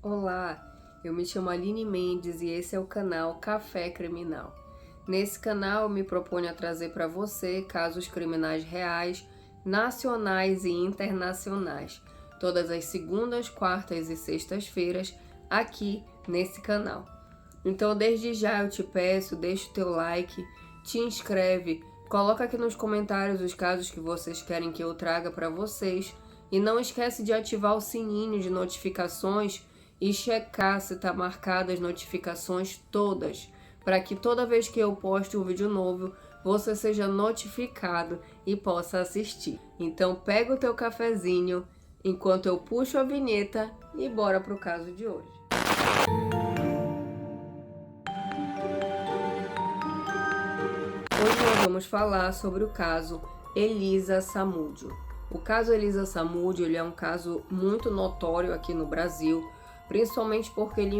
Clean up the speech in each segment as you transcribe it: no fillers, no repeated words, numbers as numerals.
Olá, eu me chamo Aline Mendes e esse é o canal Café Criminal. Nesse canal eu me proponho a trazer para você casos criminais reais, nacionais e internacionais, todas as segundas, quartas e sextas-feiras aqui nesse canal. Então desde já eu te peço, deixa o teu like, te inscreve, coloca aqui nos comentários os casos que vocês querem que eu traga para vocês e não esquece de ativar o sininho de notificações e checar se está marcadas as notificações todas, para que toda vez que eu poste um vídeo novo, você seja notificado e possa assistir. Então pega o teu cafezinho enquanto eu puxo a vinheta e bora pro caso de hoje. Hoje nós vamos falar sobre o caso Elisa Samúdio. O caso Elisa Samúdio ele é um caso muito notório aqui no Brasil, principalmente porque ele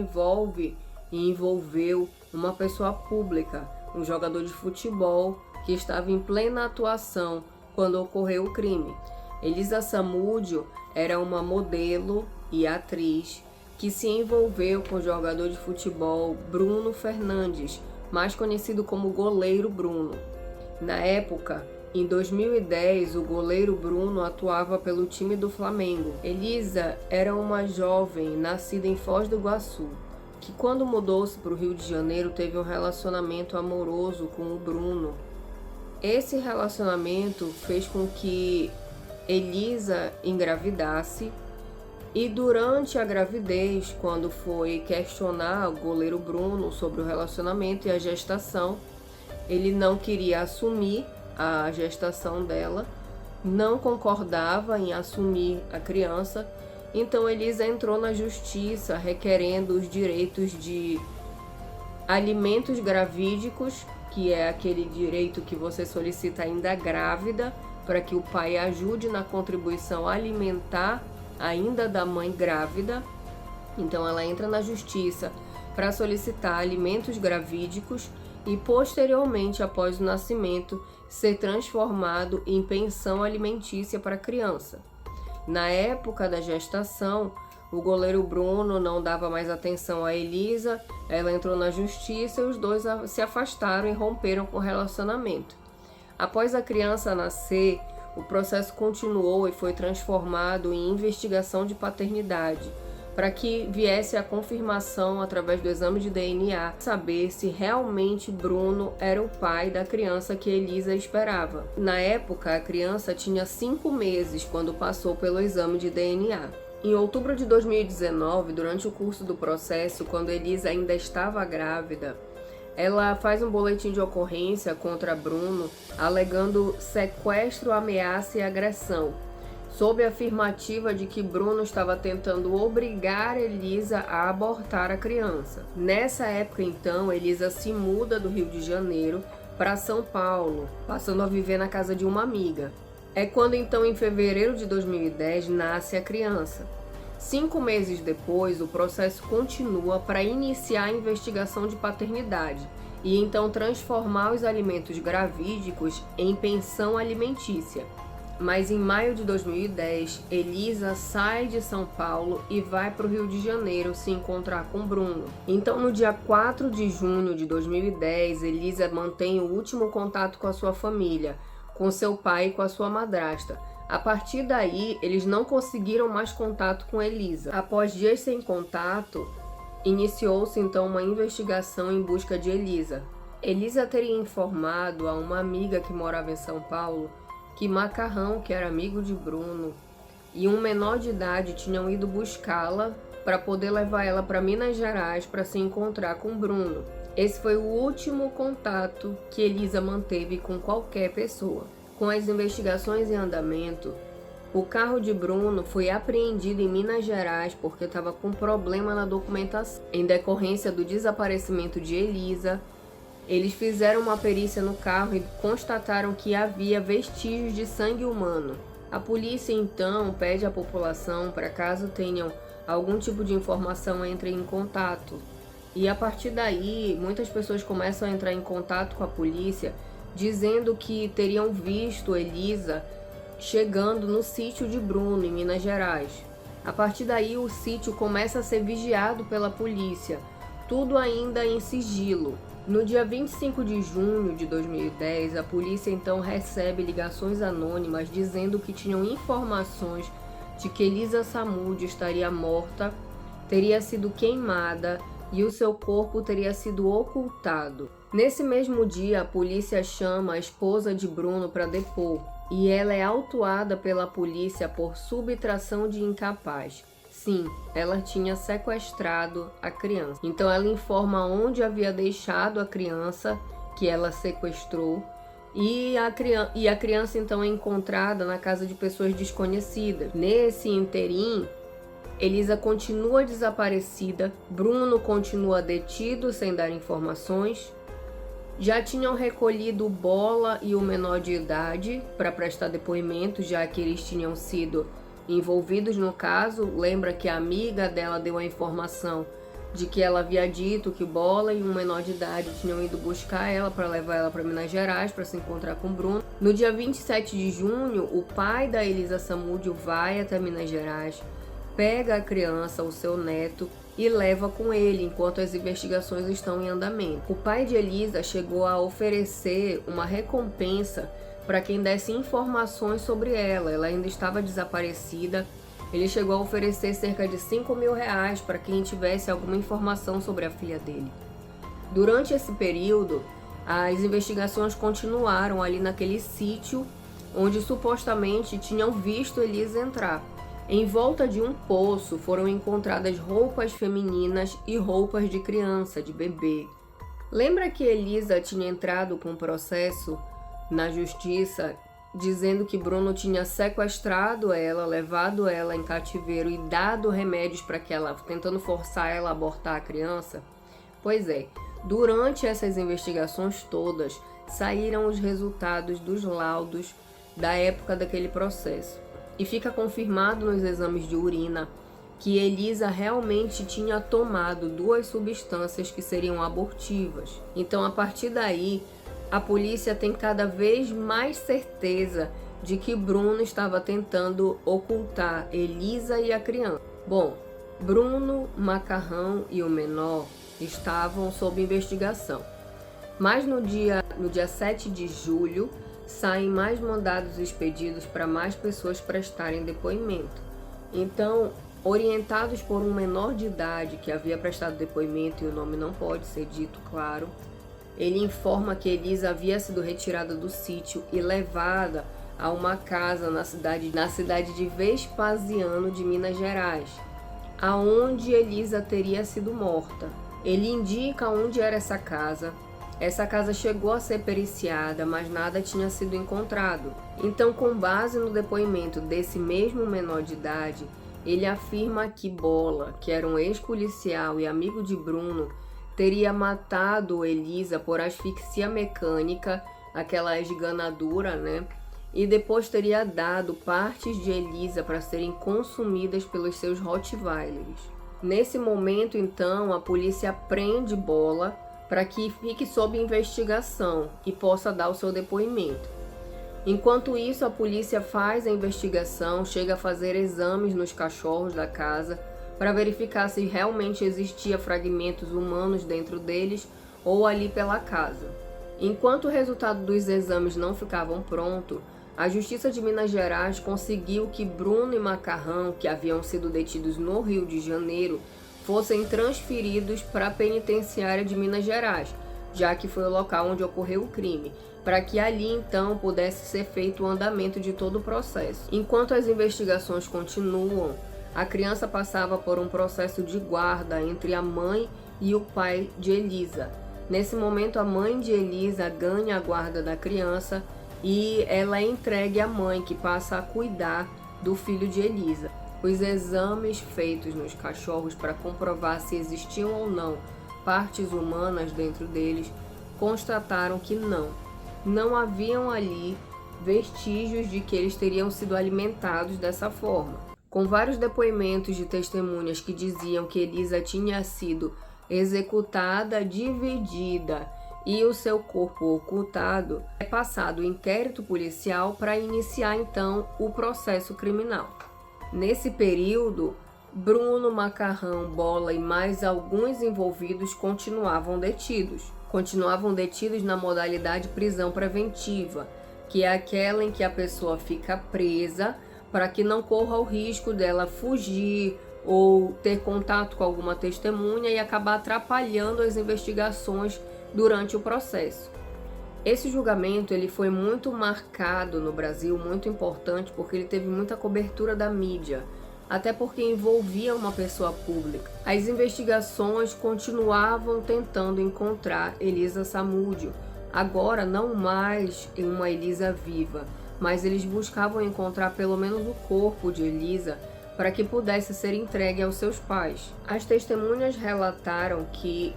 envolveu uma pessoa pública, um jogador de futebol que estava em plena atuação quando ocorreu o crime. Elisa Samúdio era uma modelo e atriz que se envolveu com o jogador de futebol Bruno Fernandes, mais conhecido como Goleiro Bruno. Na época, em 2010, o goleiro Bruno atuava pelo time do Flamengo. Elisa era uma jovem nascida em Foz do Iguaçu, que quando mudou-se para o Rio de Janeiro teve um relacionamento amoroso com o Bruno. Esse relacionamento fez com que Elisa engravidasse e durante a gravidez, quando foi questionar o goleiro Bruno sobre o relacionamento e a gestação, ele não queria assumir a gestação dela, não concordava em assumir a criança, então Elisa entrou na justiça requerendo os direitos de alimentos gravídicos, que é aquele direito que você solicita ainda grávida, para que o pai ajude na contribuição alimentar ainda da mãe grávida. Então ela entra na justiça para solicitar alimentos gravídicos e posteriormente, após o nascimento, ser transformado em pensão alimentícia para a criança. Na época da gestação, o goleiro Bruno não dava mais atenção a Elisa, ela entrou na justiça e os dois se afastaram e romperam com o relacionamento. Após a criança nascer, o processo continuou e foi transformado em investigação de paternidade, para que viesse a confirmação através do exame de DNA, saber se realmente Bruno era o pai da criança que Elisa esperava. Na época, a criança tinha 5 meses quando passou pelo exame de DNA. Em outubro de 2019, durante o curso do processo, quando Elisa ainda estava grávida, ela faz um boletim de ocorrência contra Bruno, alegando sequestro, ameaça e agressão, sob a afirmativa de que Bruno estava tentando obrigar Elisa a abortar a criança. Nessa época, então, Elisa se muda do Rio de Janeiro para São Paulo, passando a viver na casa de uma amiga. É quando, então, em fevereiro de 2010, nasce a criança. 5 meses depois, o processo continua para iniciar a investigação de paternidade e, então, transformar os alimentos gravídicos em pensão alimentícia. Mas em maio de 2010, Elisa sai de São Paulo e vai para o Rio de Janeiro se encontrar com Bruno. Então, no dia 4 de junho de 2010, Elisa mantém o último contato com a sua família, com seu pai e com a sua madrasta. A partir daí, eles não conseguiram mais contato com Elisa. Após dias sem contato, iniciou-se então uma investigação em busca de Elisa. Elisa teria informado a uma amiga que morava em São Paulo que Macarrão, que era amigo de Bruno, e um menor de idade tinham ido buscá-la para poder levar ela para Minas Gerais para se encontrar com Bruno. Esse foi o último contato que Elisa manteve com qualquer pessoa. Com as investigações em andamento, o carro de Bruno foi apreendido em Minas Gerais porque estava com problema na documentação. Em decorrência do desaparecimento de Elisa, eles fizeram uma perícia no carro e constataram que havia vestígios de sangue humano. A polícia então pede à população para, caso tenham algum tipo de informação, entrem em contato. E a partir daí, muitas pessoas começam a entrar em contato com a polícia, dizendo que teriam visto Elisa chegando no sítio de Bruno, em Minas Gerais. A partir daí, o sítio começa a ser vigiado pela polícia, tudo ainda em sigilo. No dia 25 de junho de 2010, a polícia então recebe ligações anônimas dizendo que tinham informações de que Elisa Samúdio estaria morta, teria sido queimada e o seu corpo teria sido ocultado. Nesse mesmo dia, a polícia chama a esposa de Bruno para depor e ela é autuada pela polícia por subtração de incapaz. Sim, ela tinha sequestrado a criança. Então ela informa onde havia deixado a criança que ela sequestrou e a criança então é encontrada na casa de pessoas desconhecidas. Nesse interim, Elisa continua desaparecida, Bruno continua detido sem dar informações. Já tinham recolhido Bola e o menor de idade para prestar depoimento, já que eles tinham sido envolvidos no caso. Lembra que a amiga dela deu a informação de que ela havia dito que Bola e um menor de idade tinham ido buscar ela para levar ela para Minas Gerais para se encontrar com Bruno. No dia 27 de junho, o pai da Elisa Samúdio vai até Minas Gerais, pega a criança, o seu neto, e leva com ele enquanto as investigações estão em andamento. O pai de Elisa chegou a oferecer uma recompensa para quem desse informações sobre ela. Ela ainda estava desaparecida. Ele chegou a oferecer cerca de R$5.000 para quem tivesse alguma informação sobre a filha dele. Durante esse período, as investigações continuaram ali naquele sítio onde supostamente tinham visto Elisa entrar. Em volta de um poço foram encontradas roupas femininas e roupas de criança, de bebê. Lembra que Elisa tinha entrado com um processo na justiça dizendo que Bruno tinha sequestrado ela, levado ela em cativeiro e dado remédios para que ela, tentando forçar ela a abortar a criança? Pois é, durante essas investigações todas, saíram os resultados dos laudos da época daquele processo. E fica confirmado nos exames de urina que Elisa realmente tinha tomado 2 substâncias que seriam abortivas. Então, a partir daí, a polícia tem cada vez mais certeza de que Bruno estava tentando ocultar Elisa e a criança. Bom, Bruno, Macarrão e o menor estavam sob investigação. Mas no dia 7 de julho, saem mais mandados expedidos para mais pessoas prestarem depoimento. Então, orientados por um menor de idade que havia prestado depoimento, e o nome não pode ser dito, claro, ele informa que Elisa havia sido retirada do sítio e levada a uma casa na cidade de Vespasiano de Minas Gerais, aonde Elisa teria sido morta. Ele indica onde era essa casa. Essa casa chegou a ser periciada, mas nada tinha sido encontrado. Então, com base no depoimento desse mesmo menor de idade, ele afirma que Bola, que era um ex-policial e amigo de Bruno, teria matado Elisa por asfixia mecânica, aquela esganadura, né? E depois teria dado partes de Elisa para serem consumidas pelos seus Rottweilers. Nesse momento, então, a polícia prende Bola para que fique sob investigação e possa dar o seu depoimento. Enquanto isso, a polícia faz a investigação, chega a fazer exames nos cachorros da casa para verificar se realmente existia fragmentos humanos dentro deles ou ali pela casa. Enquanto o resultado dos exames não ficavam pronto, a Justiça de Minas Gerais conseguiu que Bruno e Macarrão, que haviam sido detidos no Rio de Janeiro, fossem transferidos para a penitenciária de Minas Gerais, já que foi o local onde ocorreu o crime, para que ali então pudesse ser feito o andamento de todo o processo. Enquanto as investigações continuam, a criança passava por um processo de guarda entre a mãe e o pai de Elisa. Nesse momento, a mãe de Elisa ganha a guarda da criança e ela é entregue à mãe, que passa a cuidar do filho de Elisa. Os exames feitos nos cachorros para comprovar se existiam ou não partes humanas dentro deles constataram que não haviam ali vestígios de que eles teriam sido alimentados dessa forma. Com vários depoimentos de testemunhas que diziam que Elisa tinha sido executada, dividida e o seu corpo ocultado, é passado o inquérito policial para iniciar então o processo criminal. Nesse período, Bruno, Macarrão, Bola e mais alguns envolvidos continuavam detidos. Continuavam detidos na modalidade prisão preventiva, que é aquela em que a pessoa fica presa para que não corra o risco dela fugir ou ter contato com alguma testemunha e acabar atrapalhando as investigações durante o processo. Esse julgamento ele foi muito marcado no Brasil, muito importante, porque ele teve muita cobertura da mídia, até porque envolvia uma pessoa pública. As investigações continuavam tentando encontrar Elisa Samúdio, agora não mais em uma Elisa viva, mas eles buscavam encontrar pelo menos o corpo de Elisa para que pudesse ser entregue aos seus pais. As testemunhas relataram que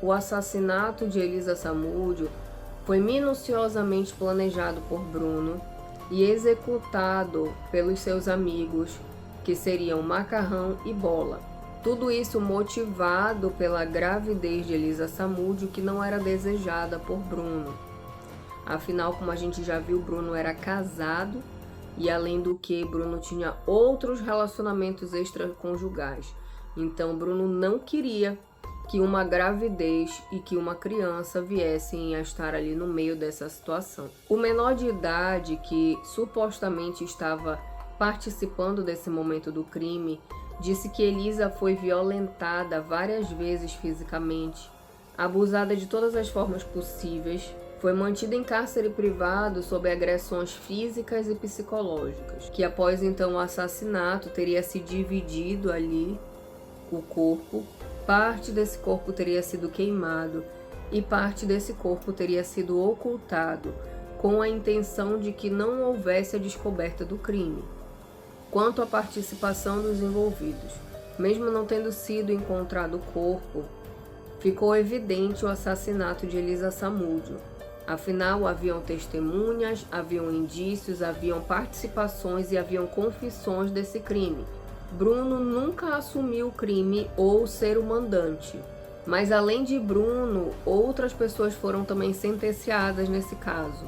o assassinato de Elisa Samúdio foi minuciosamente planejado por Bruno e executado pelos seus amigos, que seriam Macarrão e Bola. Tudo isso motivado pela gravidez de Elisa Samúdio, que não era desejada por Bruno. Afinal, como a gente já viu, Bruno era casado e, além do que, Bruno tinha outros relacionamentos extraconjugais. Então, Bruno não queria que uma gravidez e que uma criança viessem a estar ali no meio dessa situação. O menor de idade, que supostamente estava participando desse momento do crime, disse que Elisa foi violentada várias vezes fisicamente, abusada de todas as formas possíveis, foi mantida em cárcere privado sob agressões físicas e psicológicas, que após então o assassinato teria se dividido ali o corpo, parte desse corpo teria sido queimado e parte desse corpo teria sido ocultado, com a intenção de que não houvesse a descoberta do crime. Quanto à participação dos envolvidos, mesmo não tendo sido encontrado o corpo, ficou evidente o assassinato de Elisa Samúdio. Afinal, haviam testemunhas, haviam indícios, haviam participações e haviam confissões desse crime. Bruno nunca assumiu o crime ou ser o mandante, mas além de Bruno, outras pessoas foram também sentenciadas nesse caso,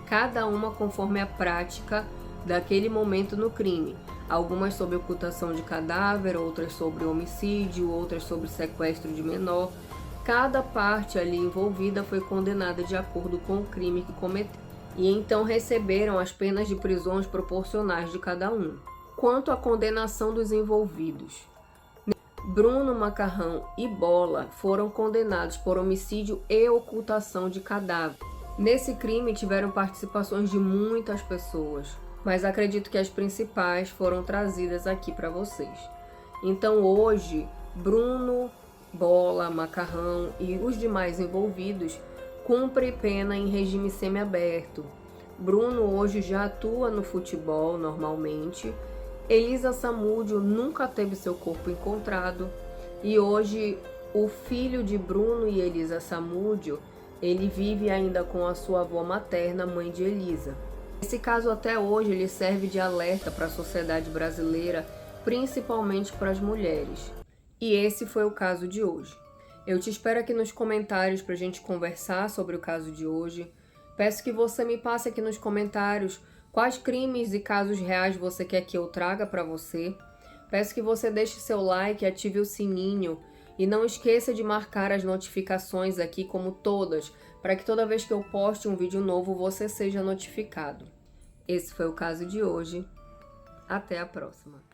cada uma conforme a prática daquele momento no crime. Algumas sobre ocultação de cadáver, outras sobre homicídio, outras sobre sequestro de menor. Cada parte ali envolvida foi condenada de acordo com o crime que cometeu, e então receberam as penas de prisões proporcionais de cada um. Quanto à condenação dos envolvidos, Bruno, Macarrão e Bola foram condenados por homicídio e ocultação de cadáver. Nesse crime tiveram participações de muitas pessoas, mas acredito que as principais foram trazidas aqui para vocês. Então hoje, Bruno, Bola, Macarrão e os demais envolvidos cumprem pena em regime semiaberto. Bruno hoje já atua no futebol normalmente. Elisa Samúdio nunca teve seu corpo encontrado e hoje o filho de Bruno e Elisa Samúdio, ele vive ainda com a sua avó materna, mãe de Elisa. Esse caso até hoje ele serve de alerta para a sociedade brasileira, principalmente para as mulheres. E esse foi o caso de hoje. Eu te espero aqui nos comentários para a gente conversar sobre o caso de hoje. Peço que você me passe aqui nos comentários quais crimes e casos reais você quer que eu traga para você. Peço que você deixe seu like, ative o sininho e não esqueça de marcar as notificações aqui como todas, para que toda vez que eu poste um vídeo novo você seja notificado. Esse foi o caso de hoje. Até a próxima.